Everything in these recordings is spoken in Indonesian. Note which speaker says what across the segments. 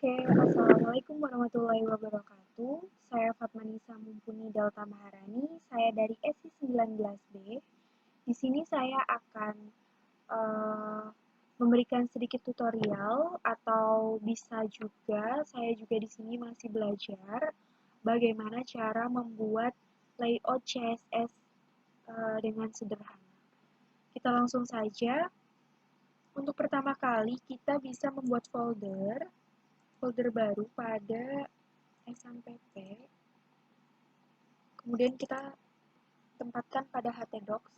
Speaker 1: Oke, Assalamualaikum warahmatullahi wabarakatuh. Saya Fatmanisa Mumpuni Delta Maharani, saya dari SI 19B. Di sini saya akan memberikan sedikit tutorial atau bisa juga saya juga di sini masih belajar bagaimana cara membuat layout CSS dengan sederhana. Kita langsung saja. Untuk pertama kali kita bisa membuat folder baru pada SMPP. Kemudian kita tempatkan pada htdocs.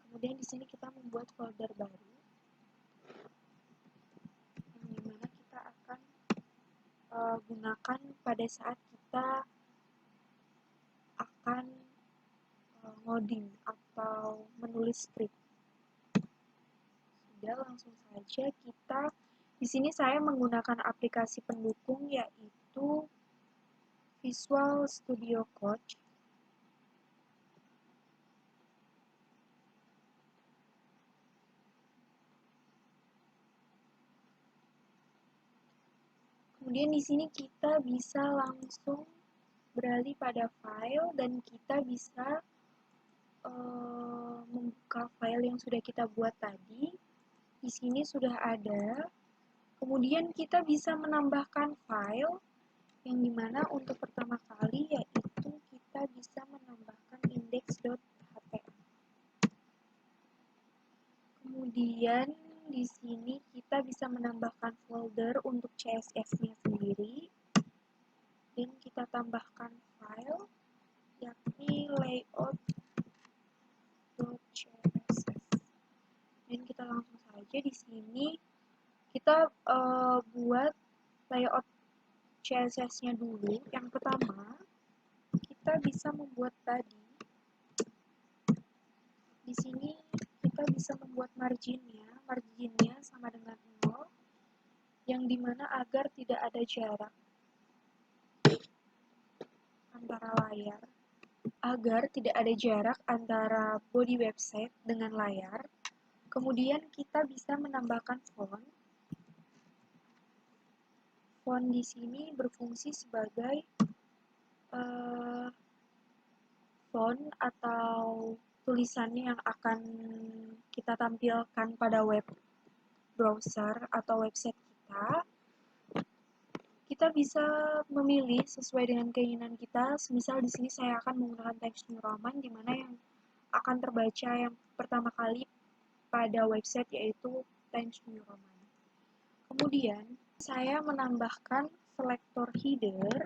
Speaker 1: Kemudian di sini kita membuat folder baru yang dimana kita akan gunakan pada saat kita akan ngoding atau menulis script. Sudah, langsung saja kita di sini saya menggunakan aplikasi pendukung yaitu Visual Studio Code. Kemudian di sini kita bisa langsung beralih pada file dan kita bisa membuka file yang sudah kita buat tadi. Di sini sudah ada. Kemudian kita bisa menambahkan file yang dimana untuk pertama kali yaitu kita bisa menambahkan index.html. Kemudian di sini kita bisa menambahkan folder untuk CSS-nya sendiri. Dan kita tambahkan file yakni layout.css. Dan kita langsung saja di sini kita buat layout CSS-nya dulu. Yang pertama, kita bisa membuat tadi. Di sini kita bisa membuat marginnya sama dengan 0, yang dimana agar tidak ada jarak antara body website dengan layar. Kemudian kita bisa menambahkan font. Font di sini berfungsi sebagai font atau tulisannya yang akan kita tampilkan pada web browser atau website kita. Kita bisa memilih sesuai dengan keinginan kita. Misal di sini saya akan menggunakan Times New Roman, di mana yang akan terbaca yang pertama kali pada website yaitu Times New Roman. Kemudian saya menambahkan selektor header.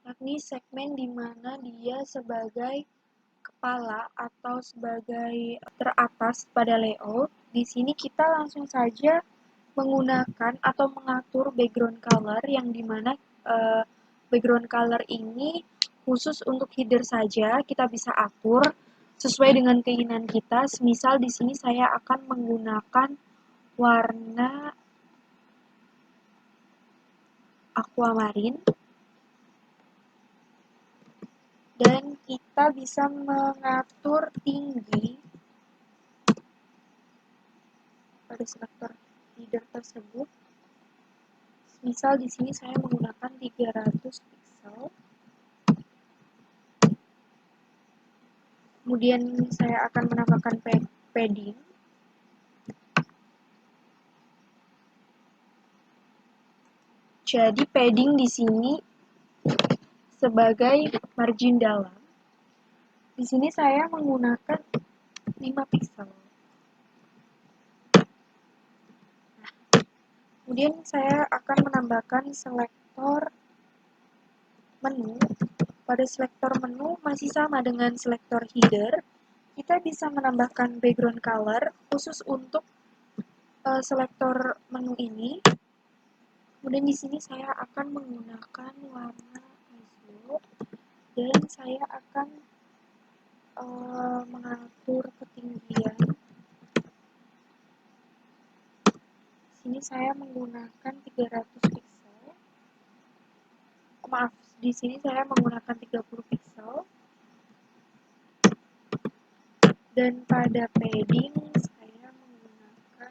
Speaker 1: Yakni segmen di mana dia sebagai kepala atau sebagai teratas pada layout. Di sini kita langsung saja menggunakan atau mengatur background color yang dimana background color ini khusus untuk header saja. Kita bisa atur sesuai dengan keinginan kita. Misal di sini saya akan menggunakan warna aquamarine. Dan kita bisa mengatur tinggi pada selektor header tersebut. Misal di sini saya menggunakan 300 pixel. Kemudian saya akan menambahkan padding. Jadi padding di sini sebagai margin dalam. Di sini saya menggunakan 5 pixel. Kemudian saya akan menambahkan selektor menu. Pada selektor menu masih sama dengan selektor header. Kita bisa menambahkan background color khusus untuk selektor menu ini. Kemudian di sini saya akan menggunakan warna hijau dan saya akan mengatur ketinggian. Di sini saya menggunakan 300 pixel. Maaf, di sini saya menggunakan 30 pixel. Dan pada padding saya menggunakan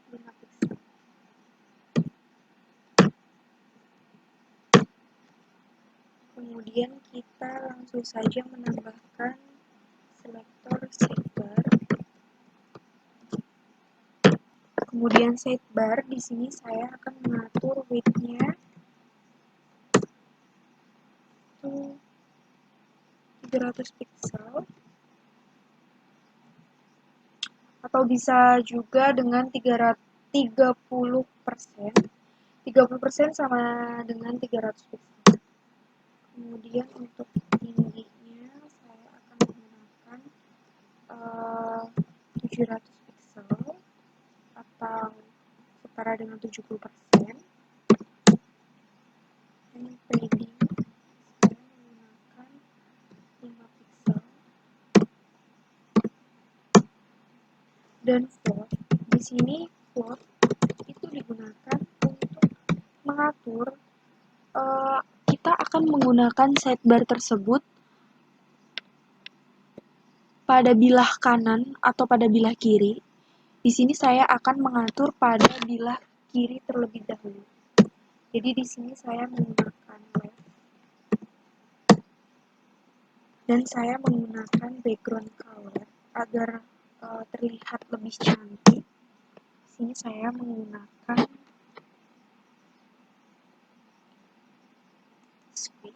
Speaker 1: 5 pixel. Kemudian kita langsung saja menambahkan selektor sidebar. Kemudian sidebar, di sini saya akan mengatur width-nya itu 300 pixel, atau bisa juga dengan 30%. 30% sama dengan 300 pixel. Kemudian untuk tingginya saya akan menggunakan 700 pixel atau setara dengan 70%. Ini padding saya menggunakan 5 pixel. Dan float, di sini float itu digunakan untuk mengatur kita akan menggunakan sidebar tersebut pada bilah kanan atau pada bilah kiri. Di sini saya akan mengatur pada bilah kiri terlebih dahulu. Jadi di sini saya menggunakan left dan saya menggunakan background color agar terlihat lebih cantik. Di sini saya menggunakan speed.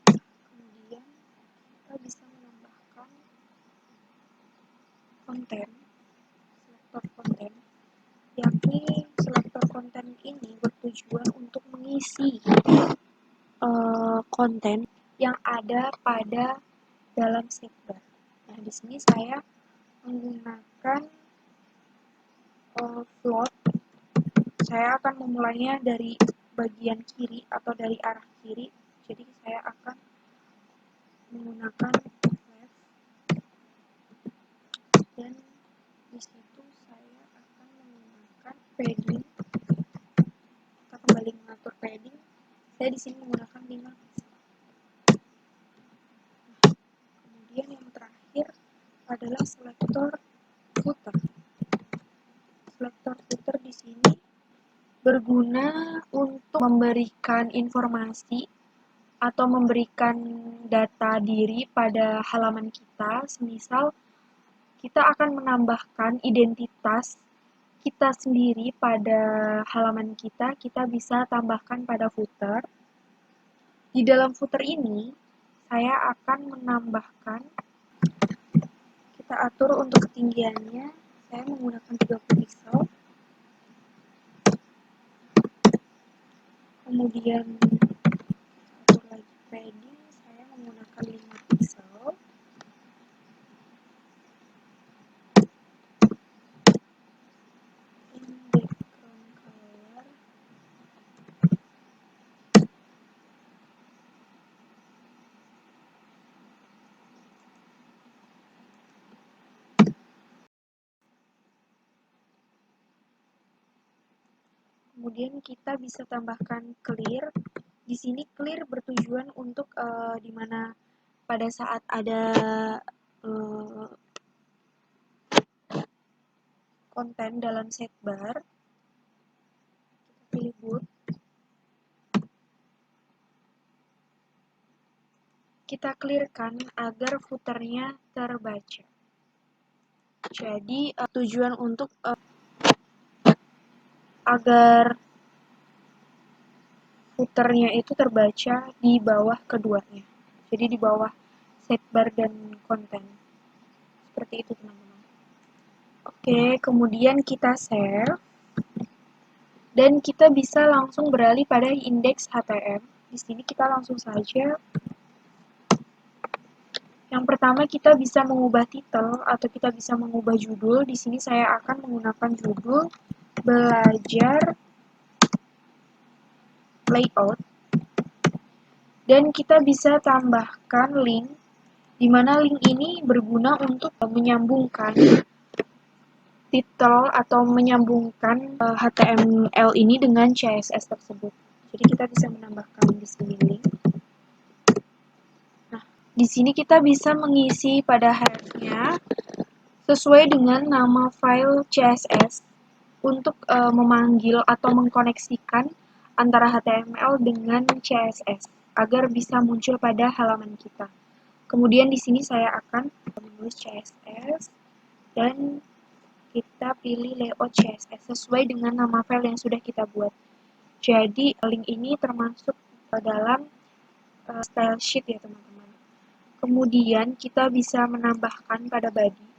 Speaker 1: Kemudian kita bisa menambahkan konten, selektor konten, yakni selektor konten ini bertujuan untuk mengisi konten yang ada pada dalam sidebar. Nah, di sini saya menggunakan float. Saya akan memulainya dari bagian kiri atau dari arah kiri. Jadi saya akan menggunakan left dan di situ saya akan menggunakan padding. Kita kembali mengatur padding. Saya di sini menggunakan 5 pixel. Kemudian yang terakhir adalah selektor footer. Selektor footer di sini berguna untuk memberikan informasi atau memberikan data diri pada halaman kita. Semisal kita akan menambahkan identitas kita sendiri pada halaman kita, kita bisa tambahkan pada footer. Di dalam footer ini, saya akan menambahkan, kita atur untuk ketinggiannya, saya menggunakan 30 pixel. Kemudian atur lagi padding, saya menggunakan 5 pixel. Background color, kemudian kita bisa tambahkan clear. Di sini clear bertujuan untuk dimana pada saat ada konten dalam sidebar, kita pilih boot, kita clearkan agar footernya terbaca. Jadi tujuan untuk agar footernya itu terbaca di bawah keduanya. Jadi di bawah sidebar dan konten. Seperti itu teman-teman. Oke, kemudian kita save. Dan kita bisa langsung beralih pada indeks HTML. Di sini kita langsung saja. Yang pertama kita bisa mengubah title atau kita bisa mengubah judul. Di sini saya akan menggunakan judul belajar layout. Dan kita bisa tambahkan link, di mana link ini berguna untuk menyambungkan title atau menyambungkan HTML ini dengan CSS tersebut. Jadi kita bisa menambahkan di sini link. Di sini kita bisa mengisi pada head-nya sesuai dengan nama file CSS untuk memanggil atau mengkoneksikan antara HTML dengan CSS agar bisa muncul pada halaman kita. Kemudian di sini saya akan menulis CSS dan kita pilih layout CSS sesuai dengan nama file yang sudah kita buat. Jadi link ini termasuk dalam style sheet ya teman-teman. Kemudian kita bisa menambahkan pada body.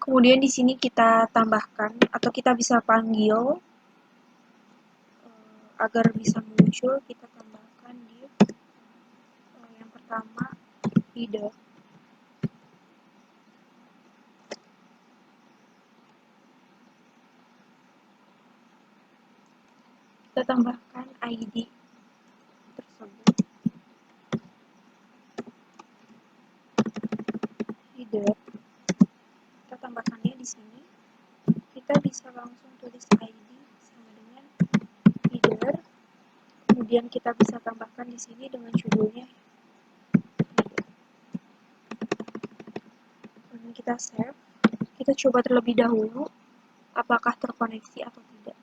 Speaker 1: Kemudian di sini kita tambahkan atau kita bisa panggil agar bisa muncul. Kita tambahkan di yang pertama header. Kita tambahkan ID tersebut. Header. Kita tambahkannya di sini. Kita bisa langsung tulis ID sama dengan header. Kemudian kita bisa tambahkan di sini dengan judulnya. Kemudian kita save. Kita coba terlebih dahulu apakah terkoneksi atau tidak.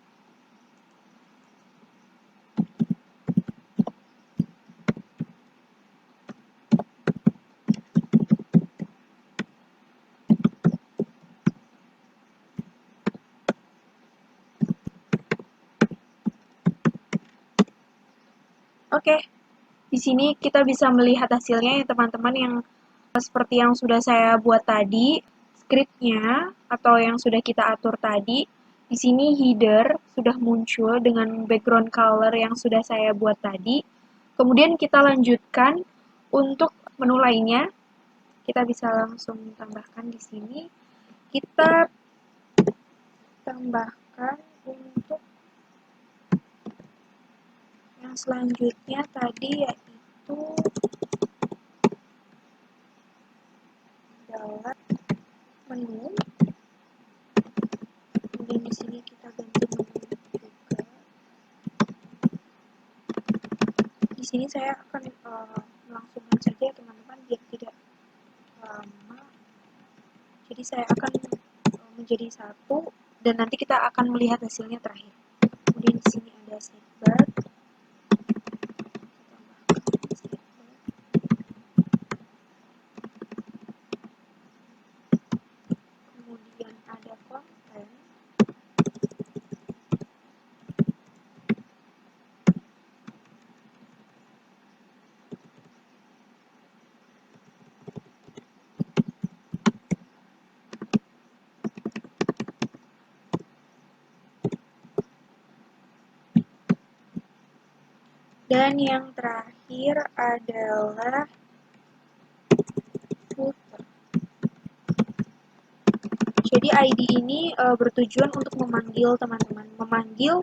Speaker 1: Oke, di sini kita bisa melihat hasilnya ya teman-teman, yang seperti yang sudah saya buat tadi, scriptnya atau yang sudah kita atur tadi. Di sini header sudah muncul dengan background color yang sudah saya buat tadi. Kemudian kita lanjutkan untuk menu lainnya. Kita bisa langsung tambahkan di sini. Kita tambahkan untuk yang selanjutnya tadi, yaitu adalah menu. Kemudian di sini kita ganti menu juga. Di sini saya akan langsungkan saja teman-teman biar tidak lama. Jadi saya akan menjadi satu dan nanti kita akan melihat hasilnya terakhir. Kemudian di sini ada sidebar. Kemudian ada konten. Dan yang terakhir adalah footer. Jadi ID ini bertujuan untuk memanggil teman-teman, memanggil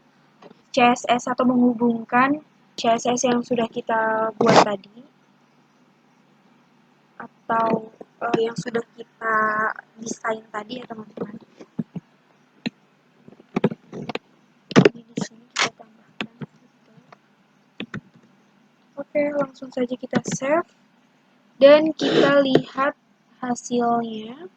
Speaker 1: CSS atau menghubungkan CSS yang sudah kita buat tadi atau yang sudah kita desain tadi ya teman-teman. Jadi di sini kita tambahkan footer. Oke, langsung saja kita save dan kita lihat hasilnya.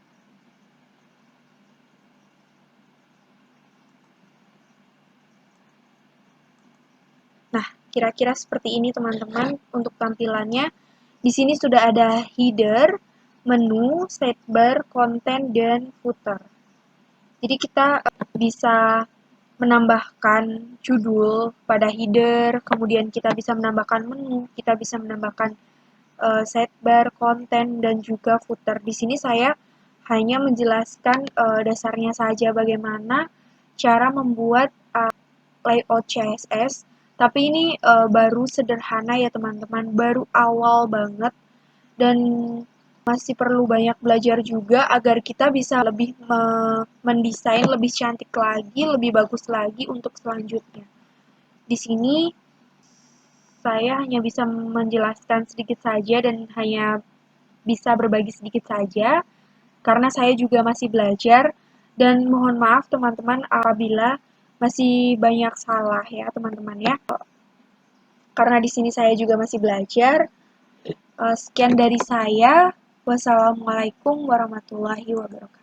Speaker 1: Nah, kira-kira seperti ini teman-teman untuk tampilannya. Di sini sudah ada header, menu, sidebar, konten, dan footer. Jadi kita bisa menambahkan judul pada header, kemudian kita bisa menambahkan menu, kita bisa menambahkan sidebar, konten, dan juga footer. Di sini saya hanya menjelaskan dasarnya saja bagaimana cara membuat layout CSS. Tapi ini baru sederhana ya teman-teman, baru awal banget dan masih perlu banyak belajar juga agar kita bisa lebih mendesain lebih cantik lagi, lebih bagus lagi untuk selanjutnya. Di sini saya hanya bisa menjelaskan sedikit saja dan hanya bisa berbagi sedikit saja karena saya juga masih belajar dan mohon maaf teman-teman apabila masih banyak salah ya teman-teman ya. Karena di sini saya juga masih belajar. Sekian dari saya. Wassalamualaikum warahmatullahi wabarakatuh.